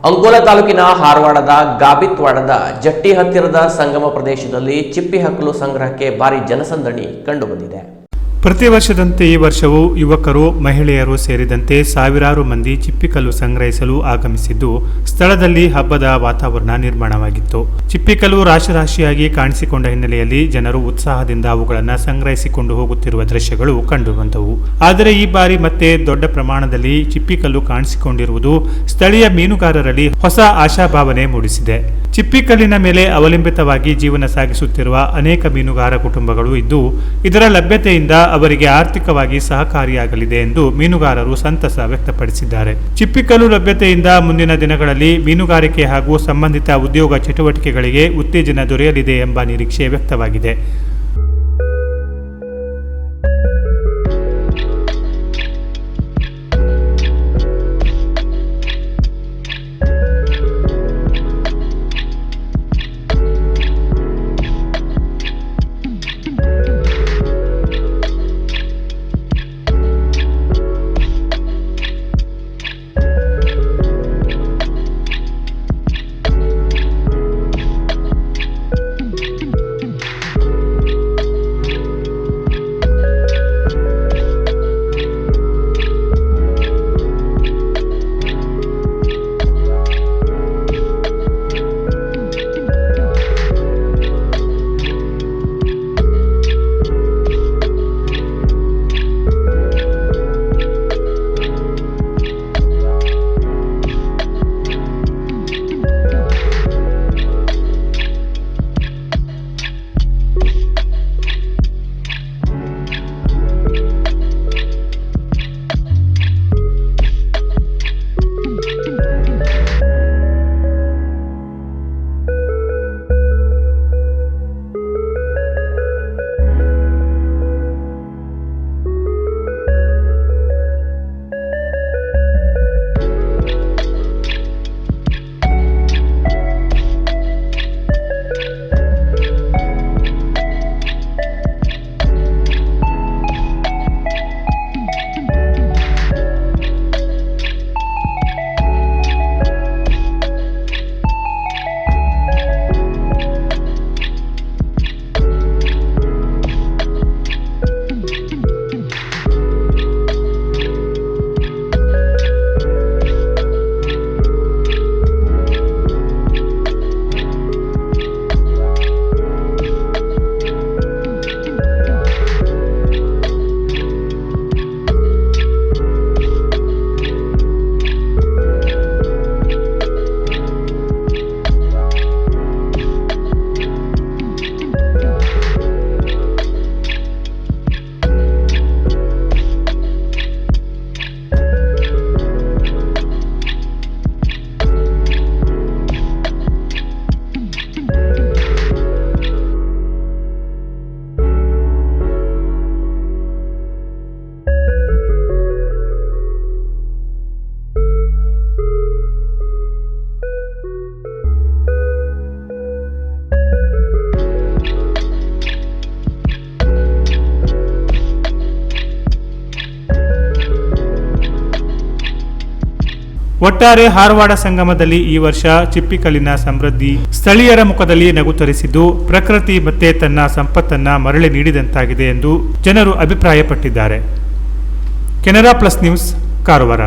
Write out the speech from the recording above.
ಅಂಕೋಲಾ ತಾಲೂಕಿನ ಹಾರವಾಡದ ಗಾಬಿತ್ವಾಡದ ಜಟ್ಟಿ ಹತ್ತಿರದ ಸಂಗಮ ಪ್ರದೇಶದಲ್ಲಿ ಚಿಪ್ಪಿ ಹಕ್ಕಲು ಸಂಗ್ರಹಕ್ಕೆ ಭಾರಿ ಜನಸಂದಣಿ ಕಂಡುಬಂದಿದೆ. ಪ್ರತಿ ವರ್ಷದಂತೆ ಈ ವರ್ಷವೂ ಯುವಕರು, ಮಹಿಳೆಯರು ಸೇರಿದಂತೆ ಸಾವಿರಾರು ಮಂದಿ ಚಿಪ್ಪಿಕಲ್ಲು ಸಂಗ್ರಹಿಸಲು ಆಗಮಿಸಿದ್ದು, ಸ್ಥಳದಲ್ಲಿ ಹಬ್ಬದ ವಾತಾವರಣ ನಿರ್ಮಾಣವಾಗಿತ್ತು. ಚಿಪ್ಪಿಕಲ್ಲು ರಾಶಿಯಾಗಿ ಕಾಣಿಸಿಕೊಂಡ ಹಿನ್ನೆಲೆಯಲ್ಲಿ ಜನರು ಉತ್ಸಾಹದಿಂದ ಅವುಗಳನ್ನು ಸಂಗ್ರಹಿಸಿಕೊಂಡು ಹೋಗುತ್ತಿರುವ ದೃಶ್ಯಗಳು ಕಂಡುಬಂದವು. ಆದರೆ ಈ ಬಾರಿ ಮತ್ತೆ ದೊಡ್ಡ ಪ್ರಮಾಣದಲ್ಲಿ ಚಿಪ್ಪಿಕಲ್ಲು ಕಾಣಿಸಿಕೊಂಡಿರುವುದು ಸ್ಥಳೀಯ ಮೀನುಗಾರರಲ್ಲಿ ಹೊಸ ಆಶಾಭಾವನೆ ಮೂಡಿಸಿದೆ. ಚಿಪ್ಪಿಕಲ್ಲಿನ ಮೇಲೆ ಅವಲಂಬಿತವಾಗಿ ಜೀವನ ಸಾಗಿಸುತ್ತಿರುವ ಅನೇಕ ಮೀನುಗಾರ ಕುಟುಂಬಗಳು ಇದ್ದು, ಇದರ ಲಭ್ಯತೆಯಿಂದ ಅವರಿಗೆ ಆರ್ಥಿಕವಾಗಿ ಸಹಕಾರಿಯಾಗಲಿದೆ ಎಂದು ಮೀನುಗಾರರು ಸಂತಸ ವ್ಯಕ್ತಪಡಿಸಿದ್ದಾರೆ. ಚಿಪ್ಪಿಕಲ್ಲು ಲಭ್ಯತೆಯಿಂದ ಮುಂದಿನ ದಿನಗಳಲ್ಲಿ ಮೀನುಗಾರಿಕೆ ಹಾಗೂ ಸಂಬಂಧಿತ ಉದ್ಯೋಗ ಚಟುವಟಿಕೆಗಳಿಗೆ ಉತ್ತೇಜನ ದೊರೆಯಲಿದೆ ಎಂಬ ನಿರೀಕ್ಷೆ ವ್ಯಕ್ತವಾಗಿದೆ. ಒಟ್ಟಾರೆ ಹಾರವಾಡ ಸಂಗಮದಲ್ಲಿ ಈ ವರ್ಷ ಚಿಪ್ಪಿಕಲ್ಲಿನ ಸಮೃದ್ಧಿ ಸ್ಥಳೀಯರ ಮುಖದಲ್ಲಿ ನಗು ತರಿಸಿದ್ದು, ಪ್ರಕೃತಿ ಮತ್ತೆ ತನ್ನ ಸಂಪತ್ತನ್ನ ಮರಳಿ ನೀಡಿದಂತಾಗಿದೆ ಎಂದು ಜನರು ಅಭಿಪ್ರಾಯಪಟ್ಟಿದ್ದಾರೆ. Canara plus news, Karwar.